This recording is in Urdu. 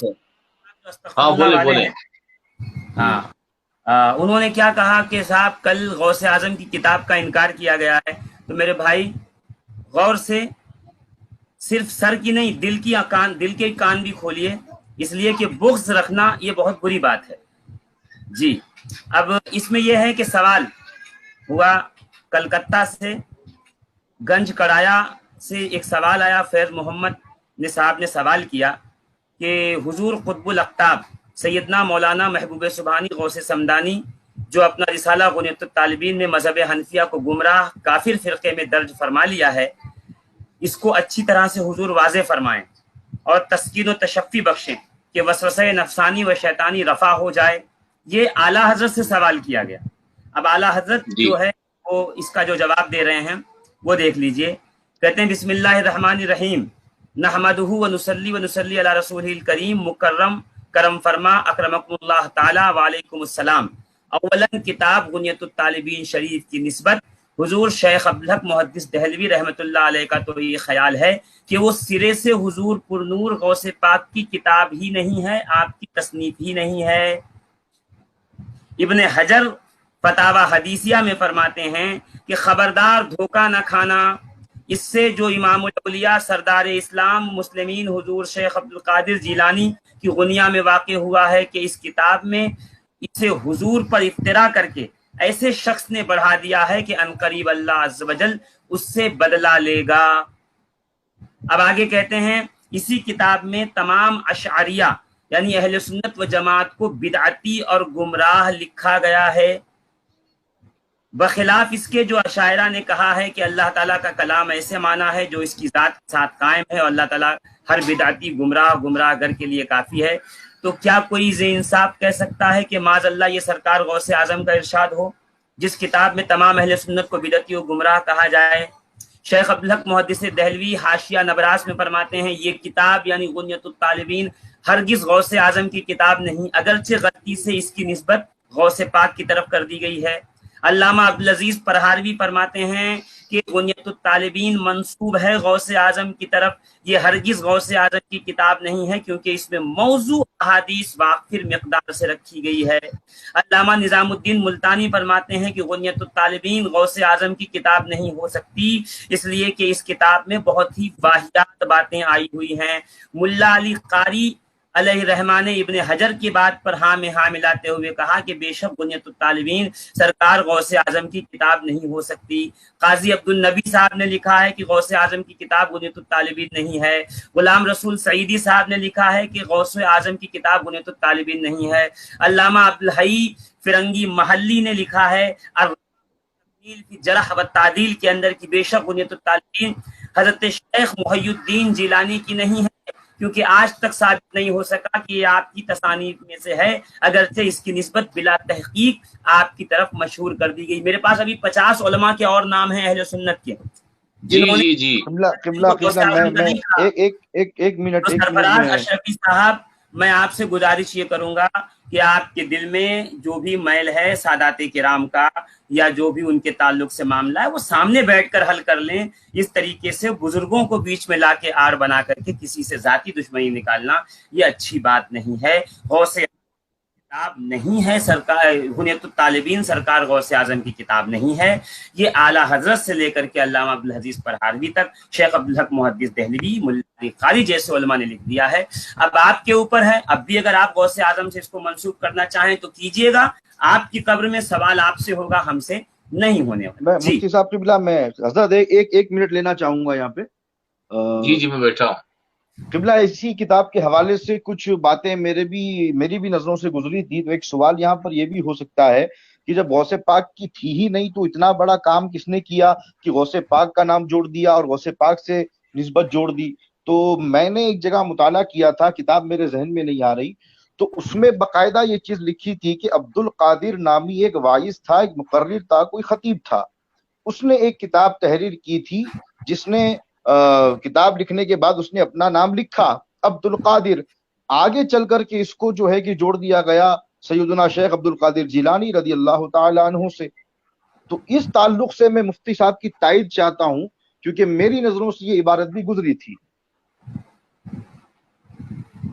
سے ہاں استغفراللہ بولے والے بولے. ہیں. ہاں. انہوں نے کیا کہا کہ صاحب کل غوث اعظم کی کتاب کا انکار کیا گیا ہے. تو میرے بھائی غور سے صرف سر کی نہیں دل کے کان بھی کھولیے، اس لیے کہ بغض رکھنا یہ بہت بری بات ہے. جی اب اس میں یہ ہے کہ سوال ہوا کلکتہ سے، گنج کڑایا سے ایک سوال آیا. فیض محمد نے صاحب نے سوال کیا کہ حضور قطب الاقطاب سیدنا مولانا محبوب سبحانی غوث سمدانی جو اپنا رسالہ غنیۃ الطالبین میں مذہب حنفیہ کو گمراہ کافر فرقے میں درج فرما لیا ہے، اس کو اچھی طرح سے حضور واضح فرمائیں اور تسکین و تشفی بخشیں کہ وسوسہ نفسانی و شیطانی رفع ہو جائے. یہ اعلیٰ حضرت سے سوال کیا گیا. اب اعلیٰ حضرت جی جو ہے وہ اس کا جو جواب دے رہے ہیں وہ دیکھ لیجئے. کہتے ہیں بسم اللہ الرحمن الرحیم نحمدہ ونصلی علی رسول الکریم مکرم کرم فرما اکرمکم اللہ تعالی وعلیکم السلام. اولا کتاب غنیۃ الطالبین شریف کی نسبت حضور شیخ عبدالحق محدث دہلوی رحمۃ اللہ علیہ کا تو یہ خیال ہے کہ وہ سرے سے حضور پرنور غوث پاک کی کتاب ہی نہیں ہے، آپ کی تصنیف ہی نہیں ہے. ابن حجر فتاوی حدیثیہ میں فرماتے ہیں کہ خبردار دھوکہ نہ کھانا، اس سے جو امام الاولیاء سردار اسلام مسلمین حضور شیخ عبد القادر جیلانی کی غنیہ میں واقع ہوا ہے کہ اس کتاب میں اسے حضور پر افترا کر کے ایسے شخص نے بڑھا دیا ہے کہ عنقریب اللہ عز و جل اس سے بدلہ لے گا. اب آگے کہتے ہیں اسی کتاب میں تمام اشعریہ یعنی اہل سنت و جماعت کو بدعتی اور گمراہ لکھا گیا ہے، بخلاف اس کے جو اشاعرہ نے کہا ہے کہ اللہ تعالیٰ کا کلام ایسے معنی ہے جو اس کی ذات کے ساتھ قائم ہے اور اللہ تعالیٰ ہر بدعتی گمراہ گر کے لیے کافی ہے. تو کیا کوئی ذی انصاف کہہ سکتا ہے کہ معاذ اللہ یہ سرکار غوث اعظم کا ارشاد ہو جس کتاب میں تمام اہل سنت کو بدعتی و گمراہ کہا جائے؟ شیخ عبدالحق محدث دہلوی حاشیہ نبراس میں فرماتے ہیں یہ کتاب یعنی غنیۃ الطالبین ہرگز غوث اعظم کی کتاب نہیں، اگرچہ غلطی سے اس کی نسبت غوث پاک کی طرف کر دی گئی ہے. علامہ عبدالعزیز پرہاروی فرماتے ہیں کہ غنیۃ الطالبین منسوب ہے غوث اعظم کی طرف، یہ ہرگز غوث اعظم کی کتاب نہیں ہے کیونکہ اس میں موضوع احادیث وافر مقدار سے رکھی گئی ہے. علامہ نظام الدین ملتانی فرماتے ہیں کہ غنیۃ الطالبین غوث اعظم کی کتاب نہیں ہو سکتی اس لیے کہ اس کتاب میں بہت ہی واہیات باتیں آئی ہوئی ہیں. ملا علی قاری علیہ رحمان ابن حجر کی بات پر ہاں میں ہاں ملاتے ہوئے کہا کہ بے شک غنیۃ الطالبین سرکار غوث اعظم کی کتاب نہیں ہو سکتی. قاضی عبد النبی صاحب نے لکھا ہے کہ غوث اعظم کی کتاب غنیۃ الطالبین نہیں ہے. غلام رسول سعیدی صاحب نے لکھا ہے کہ غوث اعظم کی کتاب غنیۃ الطالبین نہیں ہے. علامہ عبدالحی فرنگی محلی نے لکھا ہے جرح و تعدیل کے اندر کی بے شک غنیۃ الطالبین حضرت شیخ محی الدین جیلانی کی نہیں ہے کیونکہ آج تک ثابت نہیں ہو سکا کہ یہ آپ کی تصانیف میں سے ہے، اگرچہ اس کی نسبت بلا تحقیق آپ کی طرف مشہور کر دی گئی. میرے پاس ابھی 50 علماء کے اور نام ہیں اہل سنت کے جی جنہوں جی نے جی قبلہ میں ایک منٹ سرفراز میں اشرفی صاحب میں آپ سے گزارش یہ کروں گا کہ آپ کے دل میں جو بھی میل ہے سادات کرام کا یا جو بھی ان کے تعلق سے معاملہ ہے وہ سامنے بیٹھ کر حل کر لیں. اس طریقے سے بزرگوں کو بیچ میں لا کے آڑ بنا کر کے کسی سے ذاتی دشمنی نکالنا یہ اچھی بات نہیں ہے. غوث کتاب نہیں ہے سرکار غنیۃ الطالبین سرکار غوث اعظم کی کتاب نہیں ہے. یہ اعلیٰ حضرت سے لے کر کے علامہ عبدالعزیز پرہاروی تک شیخ عبدالحق محدث دہلوی ملا علی قاری جیسے علماء نے لکھ دیا ہے. اب آپ کے اوپر ہے، اب بھی اگر آپ غوث اعظم سے اس کو منسوب کرنا چاہیں تو کیجئے گا. آپ کی قبر میں سوال آپ سے ہوگا، ہم سے نہیں ہونے والا. جی مفتی صاحب قبلہ میں حضرت ایک منٹ لینا چاہوں گا یہاں پہ. جی جی میں بیٹھا ہوں. قبلہ اسی کتاب کے حوالے سے کچھ باتیں میری بھی نظروں سے گزری تھی، تو ایک سوال یہاں پر یہ بھی ہو سکتا ہے کہ جب غوث پاک کی تھی ہی نہیں تو اتنا بڑا کام کس نے کیا کہ غوث پاک کا نام جوڑ دیا اور غوث پاک سے نسبت جوڑ دی. تو میں نے ایک جگہ مطالعہ کیا تھا، کتاب میرے ذہن میں نہیں آ رہی، تو اس میں باقاعدہ یہ چیز لکھی تھی کہ عبد القادر نامی ایک واعظ تھا، ایک مقرر تھا، کوئی خطیب تھا. اس نے ایک کتاب تحریر کی تھی جس نے کتاب لکھنے کے بعد اس نے اپنا نام لکھا عبد القادر. آگے چل کر کے اس کو جو ہے کہ جوڑ دیا گیا سیدنا شیخ عبد القادر جیلانی رضی اللہ تعالی عنہ سے. تو اس تعلق سے میں مفتی صاحب کی تائید چاہتا ہوں کیونکہ میری نظروں سے یہ عبارت بھی گزری تھی.